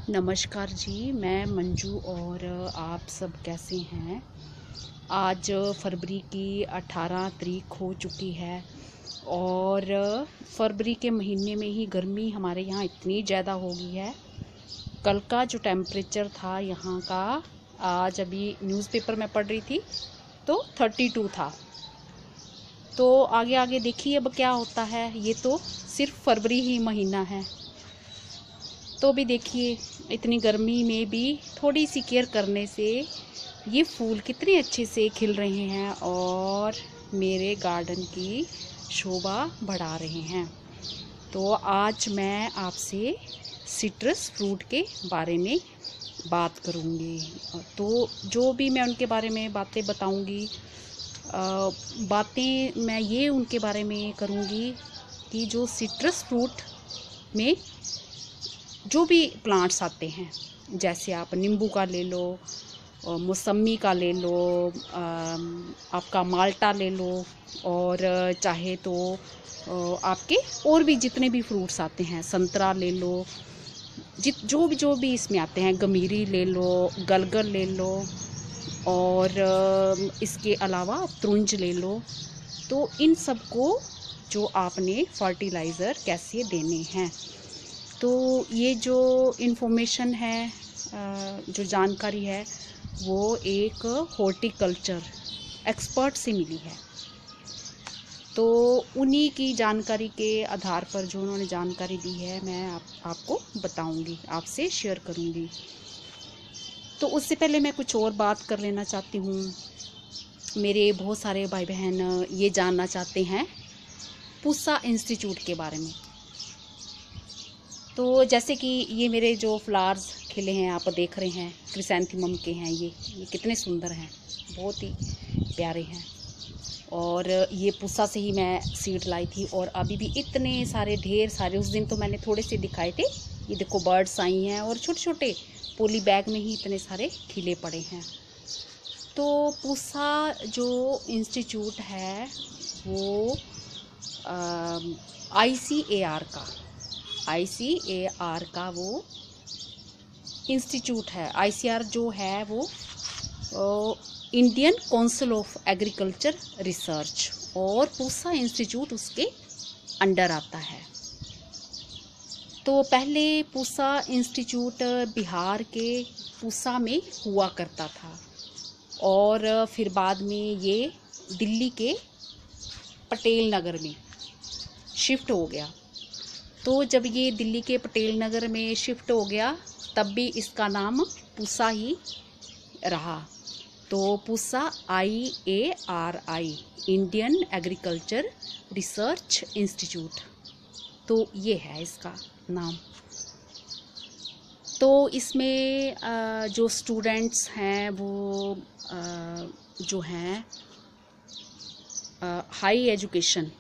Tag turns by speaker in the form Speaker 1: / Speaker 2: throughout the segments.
Speaker 1: नमस्कार जी, मैं मंजू और आप सब कैसे हैं। आज फरवरी की 18 तारीख हो चुकी है और फरवरी के महीने में ही गर्मी हमारे यहाँ इतनी ज़्यादा हो गई है। कल का जो टेम्परेचर था यहाँ का, आज अभी न्यूज़पेपर में पढ़ रही थी तो 32 था। तो आगे आगे देखिए अब क्या होता है। ये तो सिर्फ फरवरी ही महीना है, तो भी देखिए इतनी गर्मी में भी थोड़ी सी केयर करने से ये फूल कितने अच्छे से खिल रहे हैं और मेरे गार्डन की शोभा बढ़ा रहे हैं। तो आज मैं आपसे सिट्रस फ्रूट के बारे में बात करूँगी। तो जो भी मैं उनके बारे में बातें बताऊँगी, बातें मैं ये उनके बारे में करूँगी कि जो सिट्रस फ्रूट में जो भी प्लांट्स आते हैं, जैसे आप नींबू का ले लो, मौसम्मी का ले लो, आपका माल्टा ले लो, और चाहे तो आपके और भी जितने भी फ्रूट्स आते हैं, संतरा ले लो, जो भी इसमें आते हैं, गमीरी ले लो, गलगल ले लो, और इसके अलावा तुरंज ले लो। तो इन सब को जो आपने फर्टिलाइज़र कैसे देने हैं, तो ये जो इन्फॉर्मेशन है, जो जानकारी है, वो एक हॉर्टिकल्चर एक्सपर्ट से मिली है। तो उन्हीं की जानकारी के आधार पर जो उन्होंने जानकारी दी है, मैं आपको बताऊंगी, आपसे शेयर करूंगी। तो उससे पहले मैं कुछ और बात कर लेना चाहती हूँ। मेरे बहुत सारे भाई बहन ये जानना चाहते हैं पूसा इंस्टीट्यूट के बारे में। तो जैसे कि ये मेरे जो फ्लावर्स खिले हैं, आप देख रहे हैं, क्रिसैंथेमम के हैं। ये कितने सुंदर हैं, बहुत ही प्यारे हैं। और ये पूसा से ही मैं सीड लाई थी और अभी भी इतने सारे, ढेर सारे, उस दिन तो मैंने थोड़े से दिखाए थे। ये देखो बर्ड्स आई हैं और छोटे छोटे पोली बैग में ही इतने सारे खिले पड़े हैं। तो पूसा जो इंस्टीट्यूट है वो ICAR का वो इंस्टीट्यूट है। ICAR जो है वो Indian council of agriculture research, और पूसा इंस्टीट्यूट उसके अंडर आता है। तो पहले पूसा इंस्टीट्यूट बिहार के पूसा में हुआ करता था और फिर बाद में ये दिल्ली के पटेल नगर में शिफ्ट हो गया। तो जब ये दिल्ली के पटेल नगर में शिफ्ट हो गया, तब भी इसका नाम पूसा ही रहा। तो Pusa IARI, Indian agriculture research institute, तो ये है इसका नाम। तो इसमें जो स्टूडेंट्स हैं वो जो हैं हाई एजुकेशन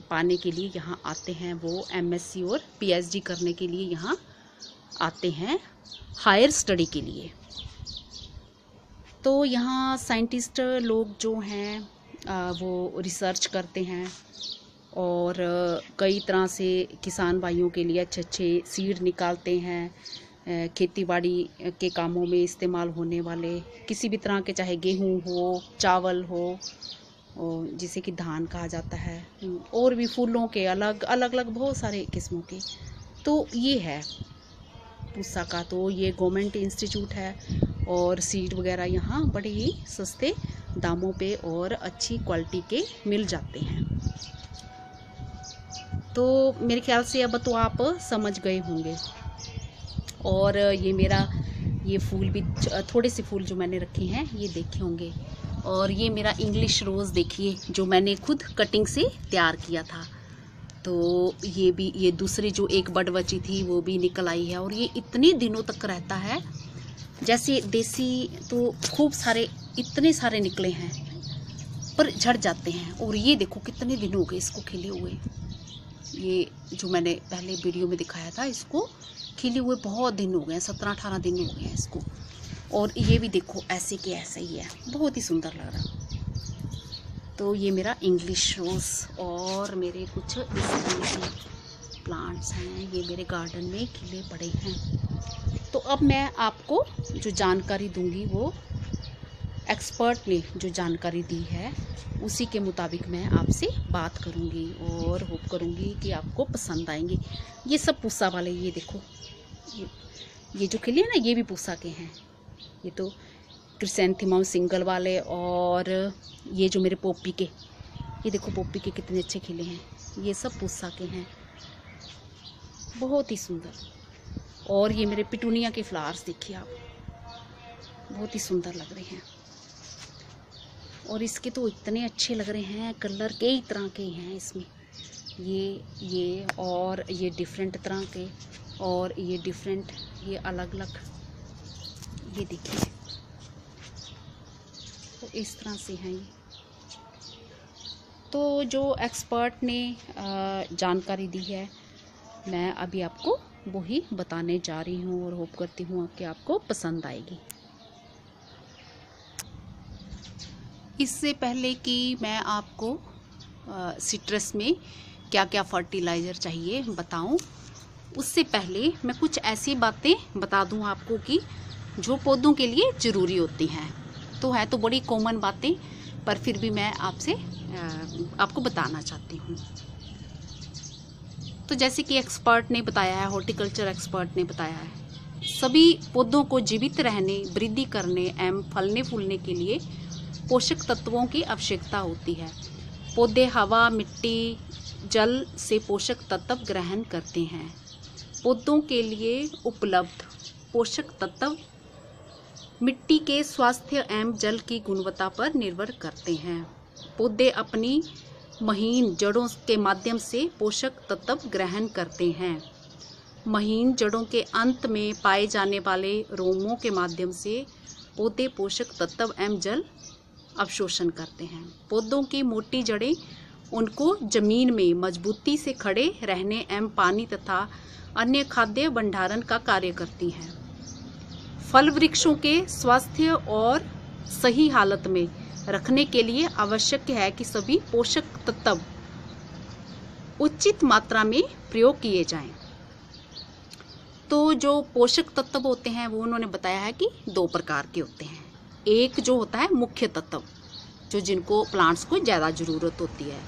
Speaker 1: पाने के लिए यहाँ आते हैं। वो MSc और PhD करने के लिए यहाँ आते हैं, हायर स्टडी के लिए। तो यहाँ साइंटिस्ट लोग जो हैं वो रिसर्च करते हैं और कई तरह से किसान भाइयों के लिए अच्छे अच्छे सीड निकालते हैं। खेतीबाड़ी के कामों में इस्तेमाल होने वाले किसी भी तरह के, चाहे गेहूँ हो, चावल हो, जिसे कि धान कहा जाता है, और भी फूलों के अलग अलग बहुत सारे किस्मों के। तो ये है पूसा का। तो ये गवर्नमेंट इंस्टीट्यूट है और सीड वगैरह यहाँ बड़े ही सस्ते दामों पे और अच्छी क्वालिटी के मिल जाते हैं। तो मेरे ख्याल से अब तो आप समझ गए होंगे। और ये फूल भी, थोड़े से फूल जो मैंने रखे हैं ये देखे होंगे। और ये मेरा इंग्लिश रोज़ देखिए, जो मैंने खुद कटिंग से तैयार किया था। तो ये दूसरी जो एक बड बची थी वो भी निकल आई है और ये इतने दिनों तक रहता है। जैसे देसी तो खूब सारे, इतने सारे निकले हैं पर झड़ जाते हैं। और ये देखो कितने दिन हो गए इसको खिले हुए। ये जो मैंने पहले वीडियो में दिखाया था, इसको खिले हुए बहुत दिन हो गए हैं, 17-18 दिन हो गए हैं इसको। और ये भी देखो ऐसे के ऐसे ही है, बहुत ही सुंदर लग रहा। तो ये मेरा इंग्लिश रोज़ और मेरे कुछ इस तरह के प्लांट्स हैं, ये मेरे गार्डन में खिले पड़े हैं। तो अब मैं आपको जो जानकारी दूंगी वो एक्सपर्ट ने जो जानकारी दी है उसी के मुताबिक मैं आपसे बात करूंगी और होप करूंगी कि आपको पसंद आएंगे। ये सब पूसा वाले, ये देखो, ये जो खिले हैं ना, ये भी पूसा के हैं। ये तो क्रिसेंथेमम सिंगल वाले, और ये जो मेरे पोपी के, ये देखो पोपी के कितने अच्छे खिले हैं, ये सब पूसा के हैं, बहुत ही सुंदर। और ये मेरे पिटूनिया के फ्लावर्स देखिए आप, बहुत ही सुंदर लग रहे हैं। और इसके तो इतने अच्छे लग रहे हैं, कलर कई तरह के हैं इसमें, ये और ये डिफरेंट तरह के, और ये डिफरेंट, ये अलग अलग, ये देखिए, तो इस तरह से हैं ये। तो जो एक्सपर्ट ने जानकारी दी है मैं अभी आपको वही बताने जा रही हूँ और होप करती हूँ कि आपको पसंद आएगी। इससे पहले कि मैं आपको सिट्रस में क्या क्या फर्टिलाइज़र चाहिए बताऊं, उससे पहले मैं कुछ ऐसी बातें बता दूं आपको कि जो पौधों के लिए ज़रूरी होती हैं। तो है तो बड़ी कॉमन बातें, पर फिर भी मैं आपको बताना चाहती हूँ। तो जैसे कि एक्सपर्ट ने बताया है, हॉर्टिकल्चर एक्सपर्ट ने बताया है, सभी पौधों को जीवित रहने, वृद्धि करने एवं फलने फूलने के लिए पोषक तत्वों की आवश्यकता होती है। पौधे हवा, मिट्टी, जल से पोषक तत्व ग्रहण करते हैं। पौधों के लिए उपलब्ध पोषक तत्व मिट्टी के स्वास्थ्य एवं जल की गुणवत्ता पर निर्भर करते हैं। पौधे अपनी महीन जड़ों के माध्यम से पोषक तत्व ग्रहण करते हैं। महीन जड़ों के अंत में पाए जाने वाले रोमों के माध्यम से पौधे पोषक तत्व एवं जल अवशोषण करते हैं। पौधों की मोटी जड़ें उनको जमीन में मजबूती से खड़े रहने एवं पानी तथा अन्य खाद्य भंडारण का कार्य करती हैं। फल वृक्षों के स्वास्थ्य और सही हालत में रखने के लिए आवश्यक है कि सभी पोषक तत्व उचित मात्रा में प्रयोग किए जाएं। तो जो पोषक तत्व होते हैं वो उन्होंने बताया है कि 2 प्रकार के होते हैं। एक जो होता है मुख्य तत्व, जो जिनको प्लांट्स को ज़्यादा ज़रूरत होती है,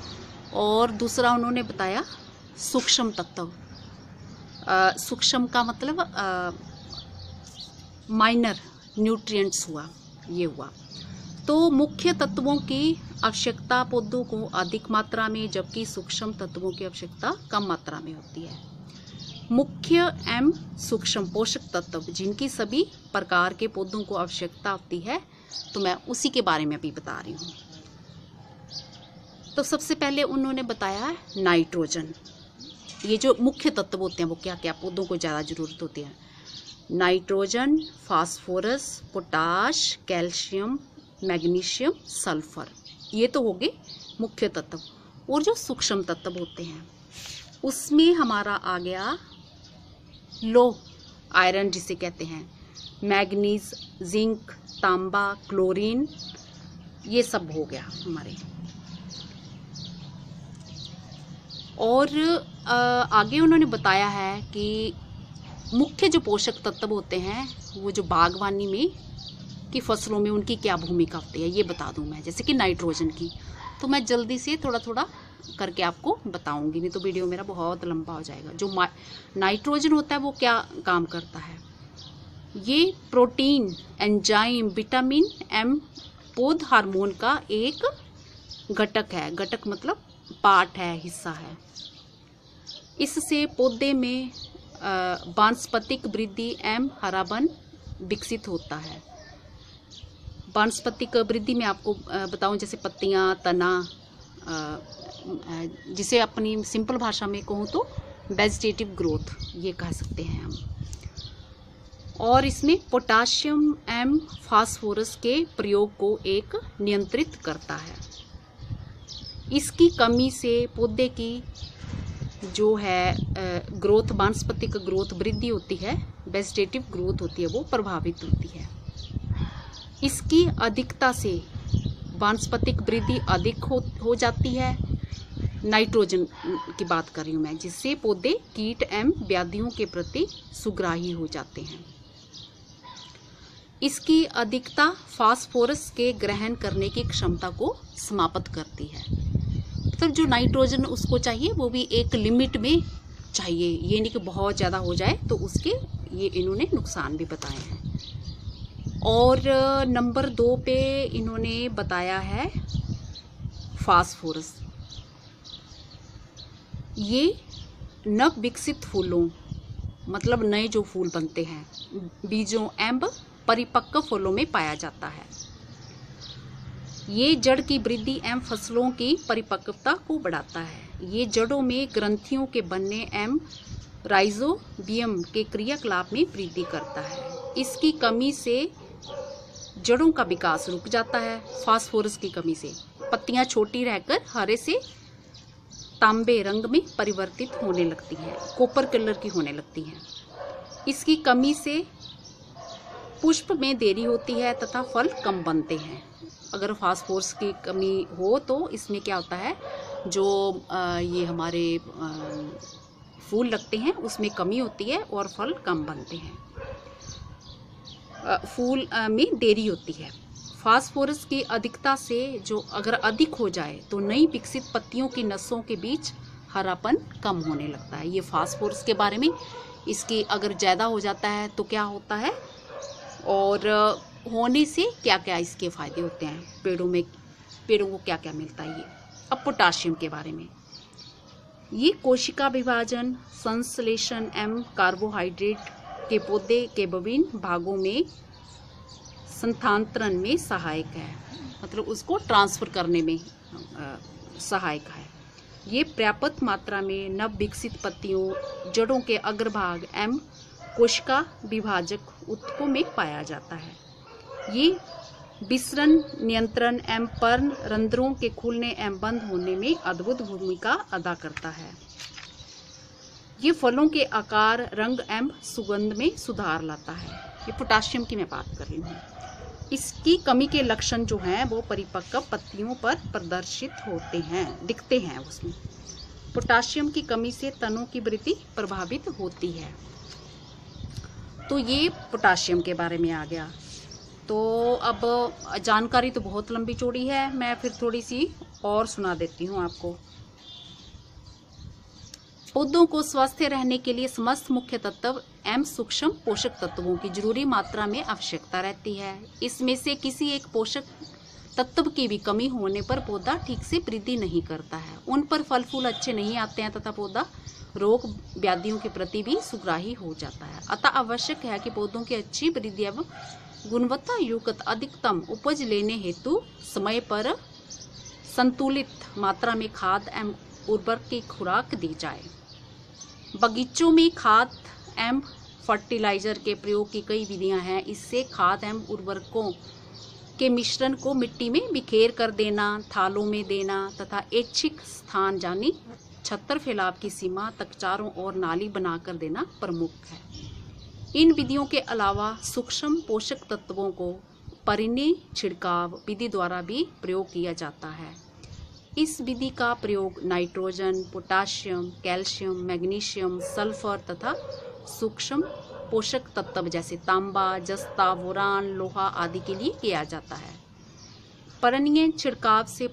Speaker 1: और दूसरा उन्होंने बताया सूक्ष्म तत्व। सूक्ष्म का मतलब माइनर न्यूट्रिएंट्स हुआ, ये हुआ। तो मुख्य तत्वों की आवश्यकता पौधों को अधिक मात्रा में, जबकि सूक्ष्म तत्वों की आवश्यकता कम मात्रा में होती है। मुख्य एवं सूक्ष्म पोषक तत्व जिनकी सभी प्रकार के पौधों को आवश्यकता होती है, तो मैं उसी के बारे में अभी बता रही हूँ। तो सबसे पहले उन्होंने बताया नाइट्रोजन। ये जो मुख्य तत्व होते हैं वो क्या क्या पौधों को ज़्यादा ज़रूरत होती है। Nitrogen, phosphorus, potash, calcium, magnesium, sulphur, ये तो हो गए मुख्य तत्व। और जो सूक्ष्म तत्व होते हैं उसमें हमारा आ गया लो आयरन जिसे कहते हैं, मैग्नीज, जिंक, तांबा, क्लोरीन, ये सब हो गया हमारे। और आगे उन्होंने बताया है कि मुख्य जो पोषक तत्व होते हैं वो जो बागवानी में की फसलों में उनकी क्या भूमिका होती है, ये बता दूं मैं। जैसे कि नाइट्रोजन की, तो मैं जल्दी से थोड़ा थोड़ा करके आपको बताऊंगी, नहीं तो वीडियो मेरा बहुत लंबा हो जाएगा। जो नाइट्रोजन होता है वो क्या काम करता है, ये प्रोटीन, एंजाइम, विटामिन एवं पौध हार्मोन का एक घटक है। घटक मतलब पार्ट है, हिस्सा है। इससे पौधे में वानस्पतिक वृद्धि एवं हरापन विकसित होता है। वानस्पतिक वृद्धि में आपको बताऊं, जैसे पत्तियां, तना, जिसे अपनी सिंपल भाषा में कहूँ तो वेजिटेटिव ग्रोथ ये कह सकते हैं हम। और इसमें पोटाशियम एवं फास्फोरस के प्रयोग को एक नियंत्रित करता है। इसकी कमी से पौधे की जो है ग्रोथ, वानस्पतिक ग्रोथ, वृद्धि होती है, वेजिटेटिव ग्रोथ होती है, वो प्रभावित होती है। इसकी अधिकता से वानस्पतिक वृद्धि अधिक हो जाती है। नाइट्रोजन की बात कर रही हूँ मैं, जिससे पौधे कीट एवं व्याधियों के प्रति सुग्राही हो जाते हैं। इसकी अधिकता फास्फोरस के ग्रहण करने की क्षमता को समाप्त करती है। मतलब जो नाइट्रोजन उसको चाहिए वो भी एक लिमिट में चाहिए, ये नहीं कि बहुत ज़्यादा हो जाए, तो उसके ये इन्होंने नुकसान भी बताए हैं। और नंबर 2 पे इन्होंने बताया है फास्फोरस। ये नव विकसित फूलों, मतलब नए जो फूल बनते हैं, बीजों एवं परिपक्व फूलों में पाया जाता है। ये जड़ की वृद्धि एवं फसलों की परिपक्वता को बढ़ाता है। ये जड़ों में ग्रंथियों के बनने एवं राइजोबियम के क्रियाकलाप में वृद्धि करता है। इसकी कमी से जड़ों का विकास रुक जाता है। फास्फोरस की कमी से पत्तियां छोटी रहकर हरे से तांबे रंग में परिवर्तित होने लगती हैं, कॉपर कलर की होने लगती हैं। इसकी कमी से पुष्प में देरी होती है तथा फल कम बनते हैं। अगर फास्फोरस की कमी हो तो इसमें क्या होता है, जो ये हमारे फूल लगते हैं उसमें कमी होती है और फल कम बनते हैं, फूल में देरी होती है। फास्फोरस की अधिकता से जो अगर अधिक हो जाए तो नई विकसित पत्तियों की नसों के बीच हरापन कम होने लगता है। ये फास्फोरस के बारे में। इसकी अगर ज़्यादा हो जाता है तो क्या होता है, और होने से क्या क्या इसके फ़ायदे होते हैं, पेड़ों को क्या क्या मिलता है। ये अब पोटाशियम के बारे में। ये कोशिका विभाजन, संश्लेषण एवं कार्बोहाइड्रेट के पौधे के विभिन्न भागों में स्थानांतरण में सहायक है, मतलब उसको ट्रांसफ़र करने में सहायक है। ये पर्याप्त मात्रा में नव विकसित पत्तियों, जड़ों के अग्रभाग एवं कोशिका विभाजक ऊतकों में पाया जाता है। ये विसरण नियंत्रण एवं पर्ण रंध्रों के खुलने एवं बंद होने में अद्भुत भूमिका अदा करता है। ये फलों के आकार, रंग एवं सुगंध में सुधार लाता है। ये पोटाशियम की मैं बात कर रही हूँ। इसकी कमी के लक्षण जो हैं वो परिपक्व पत्तियों पर प्रदर्शित होते हैं, दिखते हैं उसमें। पोटाशियम की कमी से तनों की वृद्धि प्रभावित होती है। तो ये पोटाशियम के बारे में आ गया। तो अब जानकारी तो बहुत लंबी चौड़ी है, मैं फिर थोड़ी सी और सुना देती हूँ आपको। पौधों को स्वस्थ रहने के लिए समस्त मुख्य तत्व एवं सूक्ष्म पोषक तत्वों की जरूरी मात्रा में आवश्यकता रहती है। इसमें से किसी एक पोषक तत्व की भी कमी होने पर पौधा ठीक से वृद्धि नहीं करता है, उन पर फल फूल अच्छे नहीं आते हैं तथा पौधा रोग व्याधियों के प्रति भी सुग्राही हो जाता है। अतः आवश्यक है कि पौधों की अच्छी वृद्धि एवं गुणवत्ता युक्त अधिकतम उपज लेने हेतु समय पर संतुलित मात्रा में खाद एवं उर्वरक की खुराक दी जाए। बगीचों में खाद एवं फर्टिलाइजर के प्रयोग की कई विधियां हैं। इससे खाद एवं उर्वरकों के मिश्रण को मिट्टी में बिखेर कर देना, थालों में देना तथा ऐच्छिक स्थान यानी छत्तर फैलाव की सीमा तक चारों ओर नाली बनाकर देना प्रमुख है। इन विधियों के अलावा सूक्ष्म पोषक तत्वों को परिणय छिड़काव विधि द्वारा भी प्रयोग किया जाता है। इस विधि का प्रयोग nitrogen, potassium, calcium, magnesium, sulphur तथा सूक्ष्म पोषक तत्व जैसे तांबा, जस्ता, बोरान, लोहा आदि के लिए किया जाता है। परिणय छिड़काव से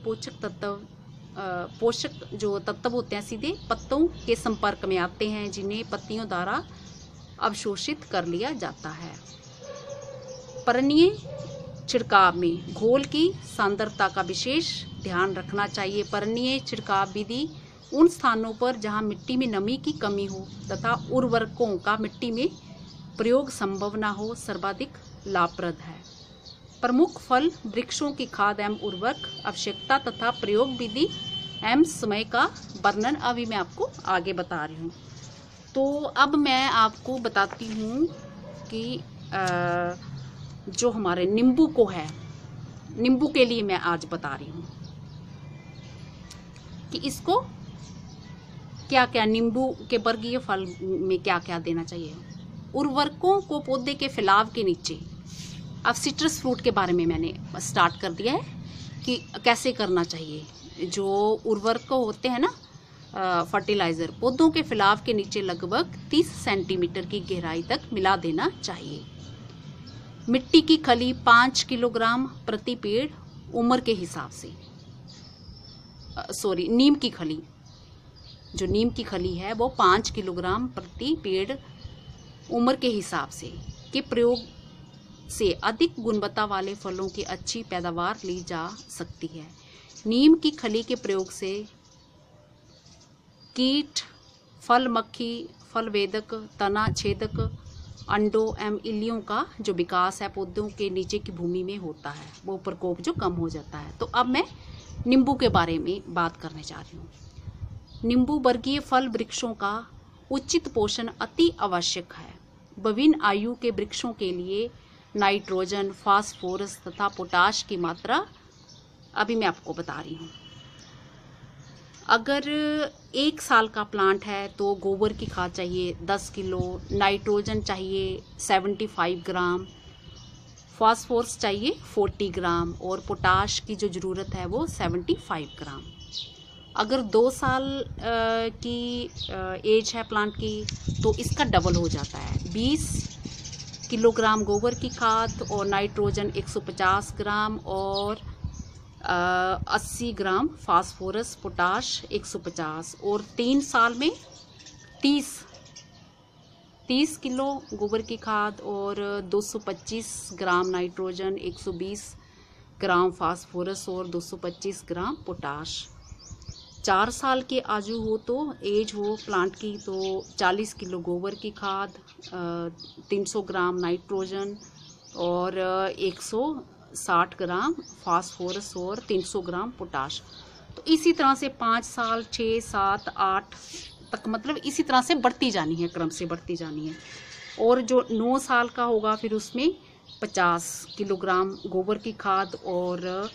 Speaker 1: पोषक जो तत्व होते हैं सीधे पत्तों के संपर्क में आते हैं, जिन्हें पत्तियों द्वारा अवशोषित कर लिया जाता है। परिणय छिड़काव में घोल की सांद्रता का विशेष ध्यान रखना चाहिए। परिणय छिड़काव विधि उन स्थानों पर जहां मिट्टी में नमी की कमी हो तथा उर्वरकों का मिट्टी में प्रयोग संभव न हो सर्वाधिक लाभप्रद है। प्रमुख फल वृक्षों की खाद एवं उर्वरक आवश्यकता तथा प्रयोग विधि एवं समय का वर्णन अभी मैं आपको आगे बता रही हूँ। तो अब मैं आपको बताती हूँ कि जो हमारे नींबू को है, नींबू के लिए मैं आज बता रही हूँ कि इसको क्या क्या, नींबू के वर्गीय फल में क्या क्या देना चाहिए। उर्वरकों को पौधे के फैलाव के नीचे, अब सिट्रस फ्रूट के बारे में मैंने स्टार्ट कर दिया है कि कैसे करना चाहिए। जो उर्वरक होते हैं ना, फर्टिलाइज़र, पौधों के फैलाव के नीचे लगभग 30 सेंटीमीटर की गहराई तक मिला देना चाहिए। मिट्टी की खली 5 किलोग्राम प्रति पेड़ उम्र के हिसाब से, सॉरी नीम की खली, जो नीम की खली है वो 5 किलोग्राम प्रति पेड़ उम्र के हिसाब से के प्रयोग से अधिक गुणवत्ता वाले फलों की अच्छी पैदावार ली जा सकती है। नीम की खली के प्रयोग से कीट, फल मक्खी, फल वेदक, तना छेदक, अंडों एवं इल्लियों का जो विकास है पौधों के नीचे की भूमि में होता है, वो प्रकोप जो कम हो जाता है। तो अब मैं नींबू के बारे में बात करने जा रही हूँ। नींबू वर्गीय फल वृक्षों का उचित पोषण अति आवश्यक है। विभिन्न आयु के वृक्षों के लिए नाइट्रोजन, फास्फोरस तथा पोटाश की मात्रा अभी मैं आपको बता रही हूँ। अगर 1 साल का प्लांट है तो गोबर की खाद चाहिए 10 किलो, नाइट्रोजन चाहिए 75 ग्राम, फास्फोरस चाहिए 40 ग्राम और पोटाश की जो ज़रूरत है वो 75 ग्राम। अगर 2 साल की एज है प्लांट की तो इसका डबल हो जाता है, 20 किलोग्राम गोबर की खाद और नाइट्रोजन 150 ग्राम और 80 ग्राम फास्फोरस, पोटाश 150 और 3 साल में 30 किलो गोबर की खाद और 225 ग्राम नाइट्रोजन, 120 ग्राम फास्फोरस और 225 ग्राम पोटाश। 4 साल के आयु हो तो एज हो प्लांट की तो 40 किलो गोबर की खाद, 300 ग्राम नाइट्रोजन और 160 ग्राम फास्फोरस और 300 ग्राम पोटाश। तो इसी तरह से 5 साल, 6, 7, 8 तक, मतलब इसी तरह से बढ़ती जानी है, क्रम से बढ़ती जानी है। और जो 9 साल का होगा फिर उसमें 50 किलोग्राम गोबर की खाद और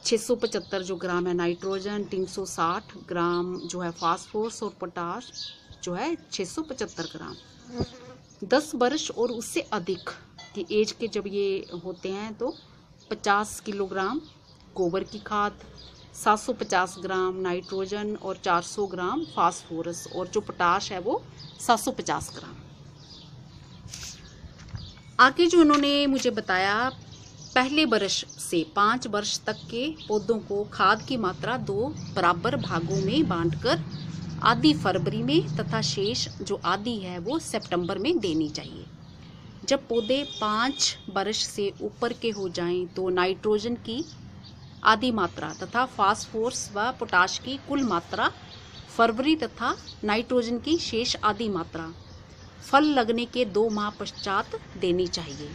Speaker 1: 675 जो ग्राम है नाइट्रोजन, 360 ग्राम जो है फास्फोरस और पोटाश जो है 675 ग्राम। 10 वर्ष और उससे अधिक की एज के जब ये होते हैं तो 50 किलोग्राम गोबर की खाद, 750 ग्राम नाइट्रोजन और 400 ग्राम फास्फोरस और जो पोटाश है वो 750 ग्राम। आगे जो उन्होंने मुझे बताया, पहले वर्ष से 5 वर्ष तक के पौधों को खाद की मात्रा 2 बराबर भागों में बांटकर आधी फरवरी में तथा शेष जो आधी है वो सितंबर में देनी चाहिए। जब पौधे 5 वर्ष से ऊपर के हो जाएं तो नाइट्रोजन की आधी मात्रा तथा फास्फोरस व पोटाश की कुल मात्रा फरवरी तथा नाइट्रोजन की शेष आधी मात्रा फल लगने के 2 माह पश्चात देनी चाहिए।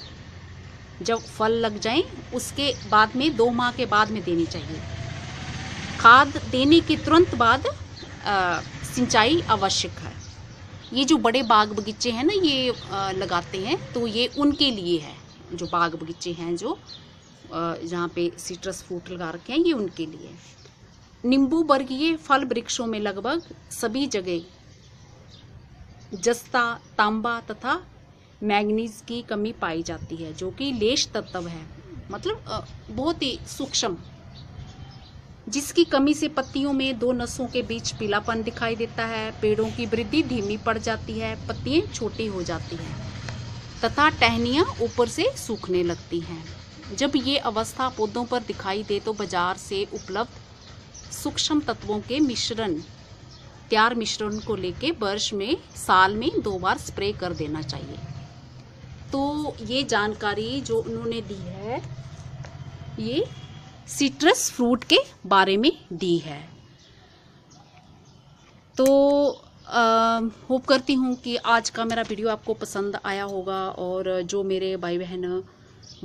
Speaker 1: जब फल लग जाएं उसके बाद में 2 माह के बाद में देनी चाहिए। खाद देने के तुरंत बाद सिंचाई आवश्यक है। ये जो बड़े बाग बगीचे हैं ना ये लगाते हैं तो ये उनके लिए है, जो बाग बगीचे हैं जो जहाँ पे सिट्रस फ्रूट लगा रखे हैं ये उनके लिए। नींबू वर्गीय फल वृक्षों में लगभग सभी जगह जस्ता, तांबा तथा मैंगनीज की कमी पाई जाती है जो कि लेश तत्व है, मतलब बहुत ही सूक्ष्म, जिसकी कमी से पत्तियों में 2 नसों के बीच पीलापन दिखाई देता है, पेड़ों की वृद्धि धीमी पड़ जाती है, पत्तियां छोटी हो जाती हैं तथा टहनियाँ ऊपर से सूखने लगती हैं। जब ये अवस्था पौधों पर दिखाई दे तो बाजार से उपलब्ध सूक्ष्म तत्वों के तैयार मिश्रण को लेके वर्ष में साल में 2 बार स्प्रे कर देना चाहिए। तो ये जानकारी जो उन्होंने दी है ये सिट्रस फ्रूट के बारे में दी है। तो होप करती हूँ कि आज का मेरा वीडियो आपको पसंद आया होगा और जो मेरे भाई बहन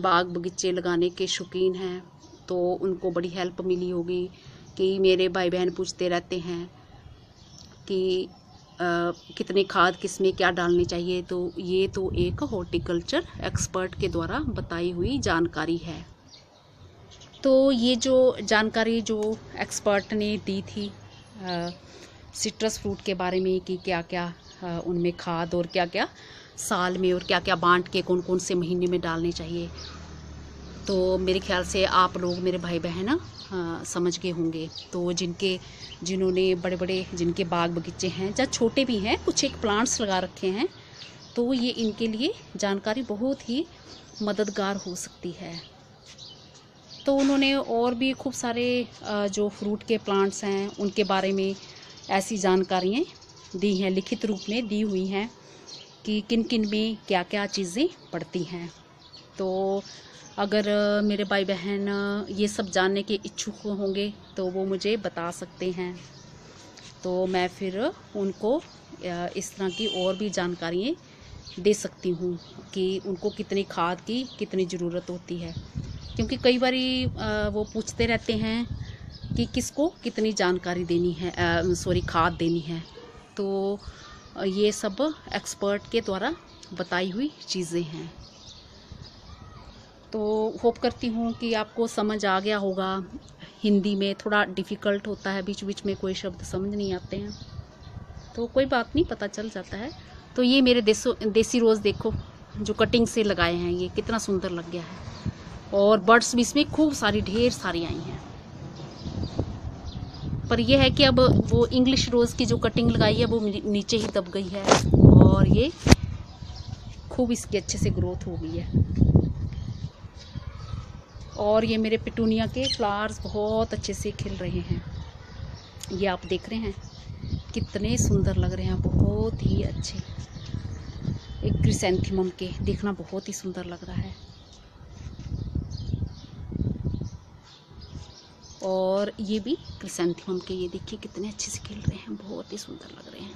Speaker 1: बाग बगीचे लगाने के शौकीन हैं तो उनको बड़ी हेल्प मिली होगी। कि मेरे भाई बहन पूछते रहते हैं कि कितने खाद किसमें क्या डालनी चाहिए, तो ये तो एक हॉर्टिकल्चर एक्सपर्ट के द्वारा बताई हुई जानकारी है। तो ये जो जानकारी जो एक्सपर्ट ने दी थी सिट्रस फ्रूट के बारे में कि क्या क्या उनमें खाद और क्या क्या साल में और क्या क्या बांट के कौन कौन से महीने में डालने चाहिए, तो मेरे ख्याल से आप लोग मेरे भाई बहन समझ गए होंगे। तो जिन्होंने बड़े बड़े जिनके बाग बगीचे हैं या छोटे भी हैं, कुछ एक प्लांट्स लगा रखे हैं, तो ये इनके लिए जानकारी बहुत ही मददगार हो सकती है। तो उन्होंने और भी खूब सारे जो फ्रूट के प्लांट्स हैं उनके बारे में ऐसी जानकारियाँ दी हैं, लिखित रूप में दी हुई हैं कि किन किन में क्या क्या चीज़ें पड़ती हैं। तो अगर मेरे भाई बहन ये सब जानने के इच्छुक होंगे तो वो मुझे बता सकते हैं, तो मैं फिर उनको इस तरह की और भी जानकारियाँ दे सकती हूँ कि उनको कितनी खाद की कितनी ज़रूरत होती है। क्योंकि कई बारी वो पूछते रहते हैं कि किसको कितनी जानकारी देनी है, खाद देनी है। तो ये सब एक्सपर्ट के द्वारा बताई हुई चीज़ें हैं। तो होप करती हूँ कि आपको समझ आ गया होगा। हिंदी में थोड़ा डिफ़िकल्ट होता है, बीच बीच में कोई शब्द समझ नहीं आते हैं, तो कोई बात नहीं, पता चल जाता है। तो ये मेरे देसी रोज़ देखो जो कटिंग से लगाए हैं, ये कितना सुंदर लग गया है। और बर्ड्स भी इसमें खूब सारी, ढेर सारी आई हैं। पर यह है कि अब वो इंग्लिश रोज़ की जो कटिंग लगाई है वो नीचे ही दब गई है और ये खूब इसकी अच्छे से ग्रोथ हो गई है। और ये मेरे पिटूनिया के फ्लावर्स बहुत अच्छे से खिल रहे हैं। ये आप देख रहे हैं कितने सुंदर लग रहे हैं, बहुत ही अच्छे। एक क्रिसैंथेमम के देखना बहुत ही सुंदर लग रहा है। और ये भी क्रिसैंथेमम के, ये देखिए कितने अच्छे से खिल रहे हैं, बहुत ही सुंदर लग रहे हैं।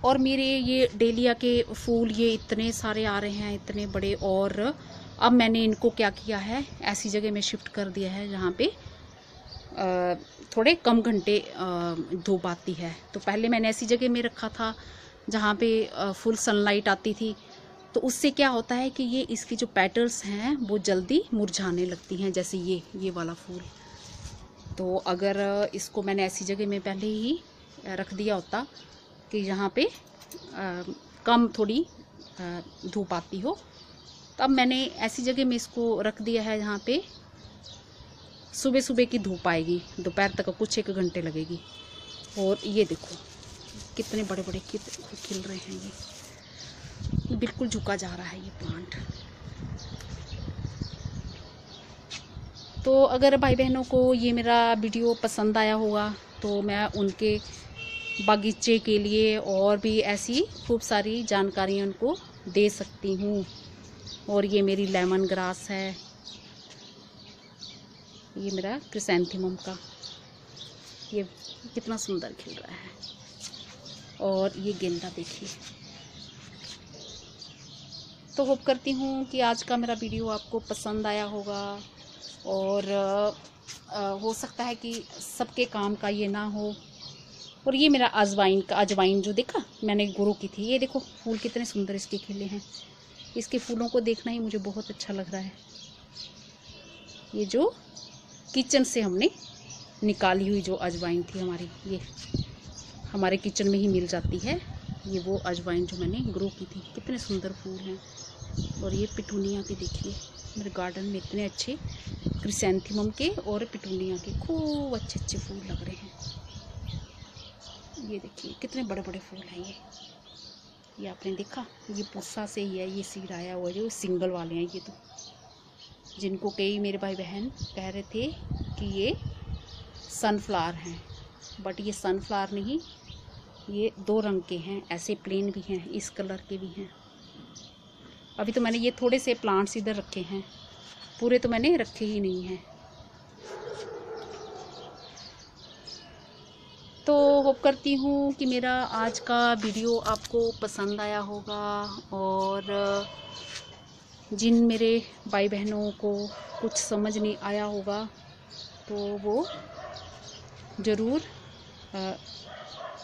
Speaker 1: और मेरे ये डेलिया के फूल ये इतने सारे आ रहे हैं, इतने बड़े। और अब मैंने इनको क्या किया है, ऐसी जगह में शिफ्ट कर दिया है जहाँ पे थोड़े कम घंटे धूप आती है। तो पहले मैंने ऐसी जगह में रखा था जहाँ पे फुल सनलाइट आती थी, तो उससे क्या होता है कि ये इसकी जो पेटल्स हैं वो जल्दी मुरझाने लगती हैं, जैसे ये वाला फूल। तो अगर इसको मैंने ऐसी जगह में पहले ही रख दिया होता कि यहाँ पे कम थोड़ी धूप आती हो, तब मैंने ऐसी जगह में इसको रख दिया है जहाँ पे सुबह सुबह की धूप आएगी, दोपहर तक कुछ 1 घंटे लगेगी। और ये देखो कितने बड़े बड़े खिल रहे हैं, ये बिल्कुल झुका जा रहा है ये प्लांट। तो अगर भाई बहनों को ये मेरा वीडियो पसंद आया होगा तो मैं उनके बागीचे के लिए और भी ऐसी खूब सारी जानकारियाँ उनको दे सकती हूँ। और ये मेरी लेमन ग्रास है, ये मेरा क्रिसैंथेमम का, ये कितना सुंदर खिल रहा है। और ये गेंदा देखिए। तो होप करती हूँ कि आज का मेरा वीडियो आपको पसंद आया होगा। और हो सकता है कि सबके काम का ये ना हो। और ये मेरा अजवाइन जो देखा मैंने ग्रो की थी, ये देखो फूल कितने सुंदर इसके खिले हैं। इसके फूलों को देखना ही मुझे बहुत अच्छा लग रहा है। ये जो किचन से हमने निकाली हुई जो अजवाइन थी हमारी, ये हमारे किचन में ही मिल जाती है। ये वो अजवाइन जो मैंने ग्रो की थी, कितने सुंदर फूल हैं। और ये पिटूनिया के देखिए, मेरे गार्डन में इतने अच्छे क्रिसैंथेमम के और पिटूनिया के खूब अच्छे अच्छे फूल लग रहे हैं। ये देखिए कितने बड़े बड़े फूल हैं। ये आपने देखा, ये पुस्सा से ही है, ये सीड आया हुआ जो सिंगल वाले हैं। ये तो जिनको कई मेरे भाई बहन कह रहे थे कि ये सनफ्लावर हैं, बट ये सनफ्लावर नहीं, ये 2 रंग के हैं, ऐसे प्लेन भी हैं, इस कलर के भी हैं। अभी तो मैंने ये थोड़े से प्लांट्स इधर रखे हैं, पूरे तो मैंने रखे ही नहीं हैं। तो होप करती हूँ कि मेरा आज का वीडियो आपको पसंद आया होगा। और जिन मेरे भाई बहनों को कुछ समझ नहीं आया होगा तो वो ज़रूर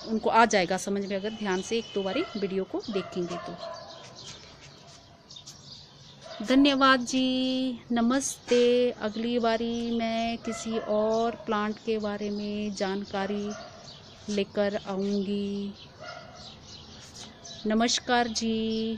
Speaker 1: उनको आ जाएगा समझ में, अगर ध्यान से 1-2 बारी वीडियो को देखेंगे तो। धन्यवाद जी, नमस्ते। अगली बारी मैं किसी और प्लांट के बारे में जानकारी लेकर आऊँगी। नमस्कार जी।